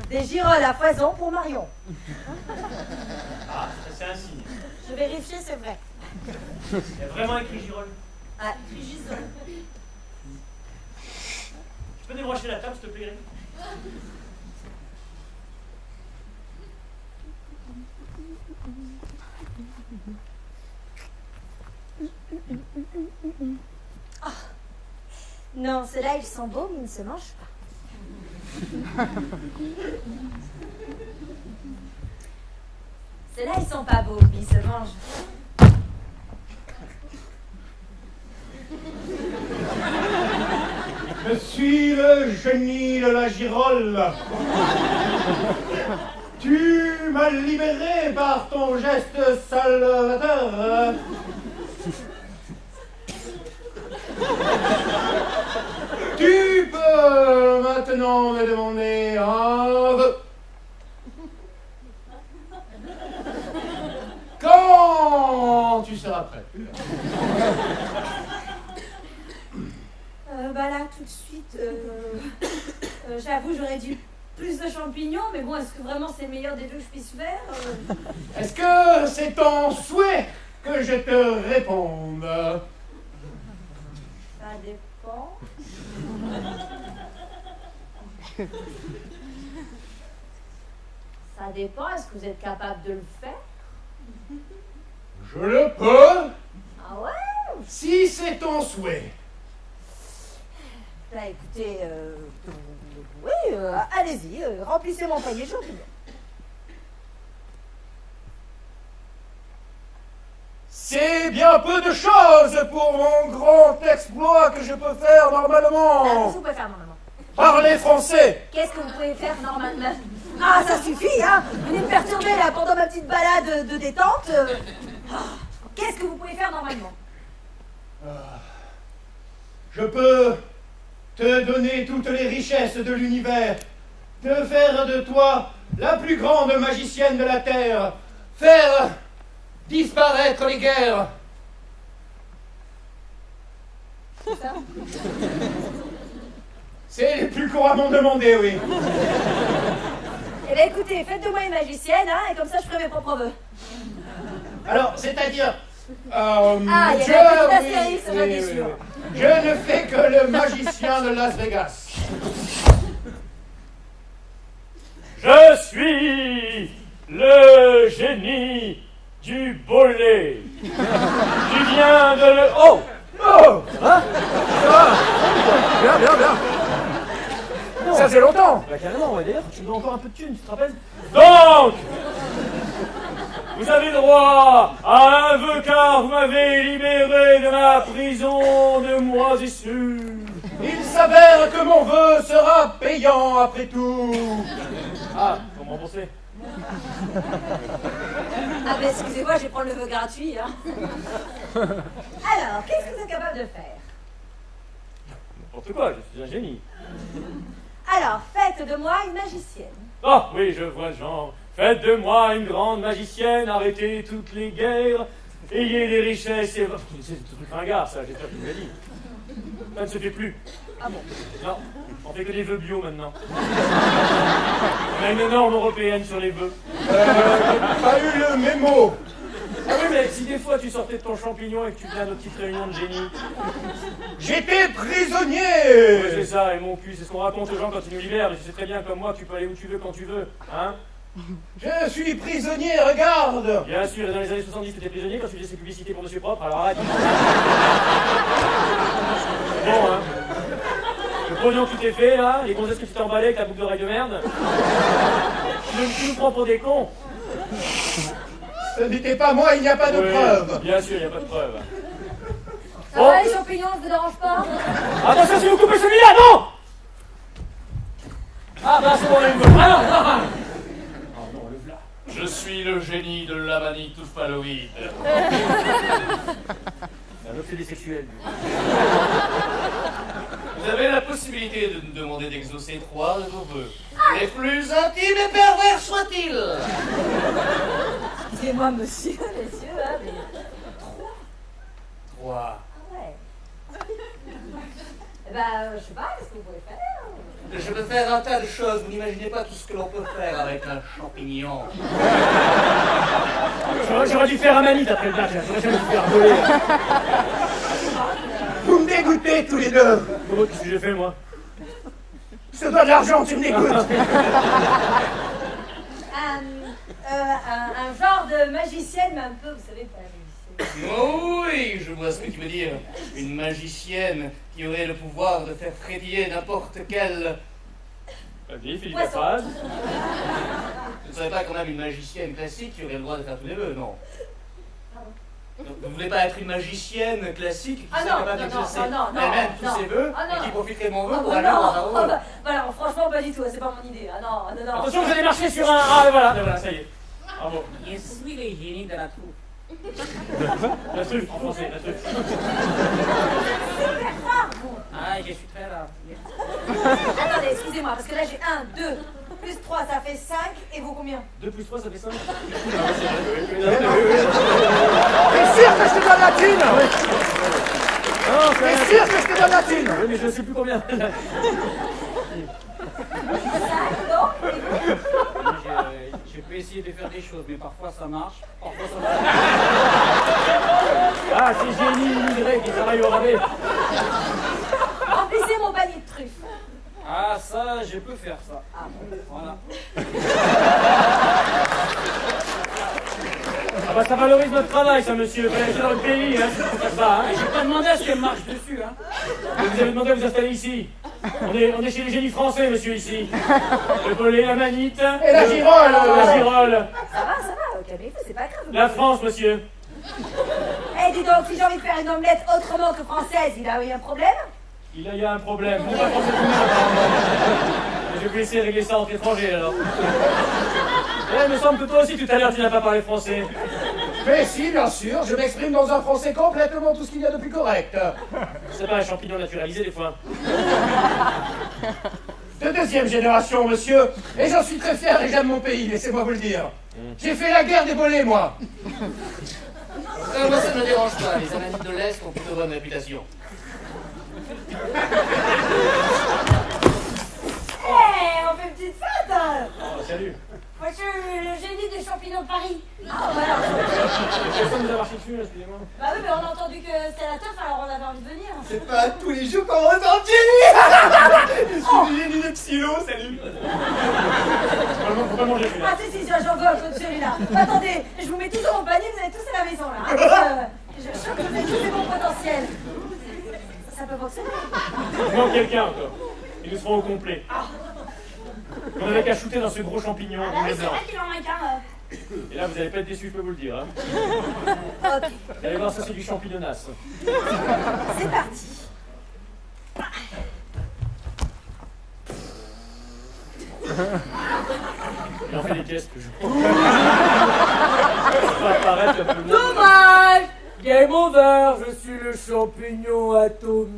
Des girolles à foison pour Marion. Ah, ça c'est un signe. Je vérifie, c'est vrai. Il y a vraiment écrit girole. Ah, Gisole. Tu peux débrancher la table, s'il te plaît, Greg? Ah. Non, ceux-là, ils sont beaux, mais ils ne se mangent pas. Ceux-là, ils sont pas beaux, mais ils se mangent. Je suis le génie de la girole. Tu m'as libéré par ton geste salvateur. Tu peux maintenant me demander un vœu. Quand tu seras prêt. Bah là, tout de suite, j'avoue, j'aurais dû plus de champignons, mais bon, est-ce que vraiment c'est le meilleur des deux que je puisse faire Est-ce que c'est ton souhait que je te réponde? Ça dépend. Ça dépend, est-ce que vous êtes capable de le faire? Je le peux, Ah ouais? si c'est ton souhait. Bah écoutez, oui, allez-y, remplissez mon panier de champignons. C'est bien peu de choses pour mon grand exploit que je peux faire Qu'est-ce normalement. que vous pouvez faire normalement? Parler français. Qu'est-ce que vous pouvez faire normalement? Ah, ça suffit, hein? Vous venez me perturber là pendant ma petite balade de détente. Qu'est-ce que vous pouvez faire normalement? Je peux te donner toutes les richesses de l'univers, te faire de toi la plus grande magicienne de la Terre, faire disparaître les guerres. C'est ça? C'est le plus couramment demandé, oui. Eh bien écoutez, faites de moi une magicienne, hein, et comme ça je ferai mes propres vœux. Alors, c'est-à-dire... Ah, il y avait un petit astérix, oui, j'en étais oui, sûre. oui. Je ne fais que le magicien de Las Vegas. Je suis le génie du bolé. Tu viens de le... Oh! Oh! Hein? Bien, bien, bien. Ça fait longtemps. Bah carrément, ouais, d'ailleurs, tu me dois encore un peu de thunes, tu te rappelles? Donc, vous avez droit à un vœu car vous m'avez libéré de ma prison de moisissure. Il s'avère que mon vœu sera payant après tout. Ah, faut me rembourser. Ah ben excusez-moi, je vais prendre le vœu gratuit, hein. Alors, qu'est-ce que vous êtes capable de faire? N'importe quoi, je suis un génie. Alors, faites de moi une magicienne. Oh, oui, je vois le genre. Faites de moi une grande magicienne, arrêtez toutes les guerres, ayez des richesses et... C'est tout truc ringard, ça, j'espère que tu me l'as dit. Ça ne se fait plus. Ah bon? Non, on fait que des vœux bio maintenant. On a une norme européenne sur les vœux. Pas eu le mémo. Ah oui, mais si des fois tu sortais de ton champignon et que tu viens à notre petite réunion de génie. J'étais Oui, prisonnier. c'est ça, et mon cul, c'est ce qu'on raconte aux gens quand ils nous libèrent, mais tu sais très bien comme moi que tu peux aller où tu veux quand tu veux, hein? Je suis prisonnier, regarde. Bien sûr, et dans les années 70, tu étais prisonnier quand tu faisais ces publicités pour Monsieur Propre, alors arrête. C'est bon, hein? Le pognon que tu t'es fait, là, les gonzesses que tu t'es emballé avec ta boucle d'oreille de merde. Tu nous prends pour des cons. Ce n'était pas moi, il n'y a pas de Oui, preuve. bien sûr, il n'y a pas de preuve. Ça va, les champignons, ça vous dérange pas? Attention, si vous coupez celui-là, non! Ah, bah, c'est bon, là, il me veut. Ah, non, non, non. Oh, non, le v'là. Je suis le génie de l'amanite oufaloïde. C'est un obsédé sexuel. Vous avez la possibilité de me demander d'exaucer 3 de vos vœux. Les plus intimes et pervers soient-ils. Excusez-moi, monsieur, messieurs, hein, mais... 3. Ah ouais. Eh ben, je sais pas, qu'est-ce que vous pouvez faire? Je peux faire un tas de choses, vous n'imaginez pas tout ce que l'on peut faire avec un champignon. J'aurais dû faire un manite après le match, j'aurais jamais dû faire voler. Vous me dégoûtez tous les deux. Oh, qu'est-ce que j'ai fait, moi? Je te dois de l'argent, tu me dégoûtes. Un genre de magicienne, mais un peu, vous savez, pas la magicienne. Oh oui, je vois ce que tu veux dire. Une magicienne qui aurait le pouvoir de faire frétiller n'importe quel... Vas-y, Philippe Poisson. Phrase. Vous ne savez pas quand même une magicienne classique qui aurait le droit de faire tous les vœux, non? Donc, vous ne voulez pas être une magicienne classique qui Ah serait non, capable non, d'exaucer non, non, elle-même non, tous ses vœux ah non. et qui profiterait de mon vœu Oh, pour bah aller non, avoir un oh, vœu? bah alors, franchement, pas du tout, c'est pas mon idée. Ah non, non, non. Attention, vous allez marcher sur un... Ah, voilà, ça y est. Bravo. Je suis le génie de la troupe. La truffe, en français, la truffe. Ah, je suis très rare. Attendez, excusez-moi, parce que là j'ai 1, 2, plus 3, ça fait 5, et vous combien? 2 plus 3, ça fait 5. T'es sûr que je te donne la thune? Non, T'es sûr que je te donne la thune? Oui, mais je ne sais plus combien. 5, non? Je peux essayer de faire des choses, mais parfois ça marche, parfois ça marche. Ah, c'est génie immigré qui travaille au rabais. Remplissez mon panier de truffes. Ah, ça, je peux faire ça. Voilà. Ah bah ça valorise notre travail, ça, monsieur. C'est dans le pays, hein, c'est pas ça, hein. J'ai pas demandé à ce qu'elle marche dessus, hein. Vous avez demandé à vous installer ici. On est chez les génies français, monsieur, ici. Le volet, la manite. Et la girole. La girole. Ça va, calmez-vous, c'est pas grave. La France, monsieur. Eh, dis donc, si j'ai envie de faire une omelette autrement que française, il a eu un problème? Il y a un problème. Vous n'êtes pas français tout je vais vous laisser régler ça entre étrangers, alors. Eh, il me semble que toi aussi, tout à l'heure, tu n'as pas parlé français. Mais si, bien sûr, je m'exprime dans un français complètement tout ce qu'il y a de plus correct. C'est pas un champignon naturalisé, des fois. De deuxième génération, monsieur, et j'en suis très fier et j'aime mon pays, laissez-moi vous le dire. J'ai fait la guerre des bolets, moi. Moi, ça ne me dérange pas. Les Amériques de l'Est ont plutôt bonne réputation. Eh, on fait une petite fête hein. Oh, salut. Moi, je suis le génie des champignons de Paris. Ah, voilà. Personne nous a marché dessus, là, excusez-moi. Bah oui, mais on a entendu que c'était la teuf, alors on avait envie de venir. C'est pas tous les jours qu'on entend Jenny. Je suis le génie de Psylo, salut. Faut pas manger, celui-là. Ah, si, j'en veux un peu de celui-là. Attendez, je vous mets tous dans mon panier, vous allez tous à la maison, là. Je sens que vous avez tous des bons potentiels. Ça peut fonctionner. Il manque quelqu'un, encore. Ils nous seront au complet. On avait qu'à shooter dans ce gros champignon. Ah, vous oui, mettez c'est dedans. vrai qu'il en manque un. Et là, vous allez pas être déçus, je peux vous le dire. Hein. Ok, Vous allez voir, ça, c'est du champignonnasse. c'est parti. Il en fait des caisses, que je ça va apparaître un peu. Dommage! Game over, je suis le champignon atomique.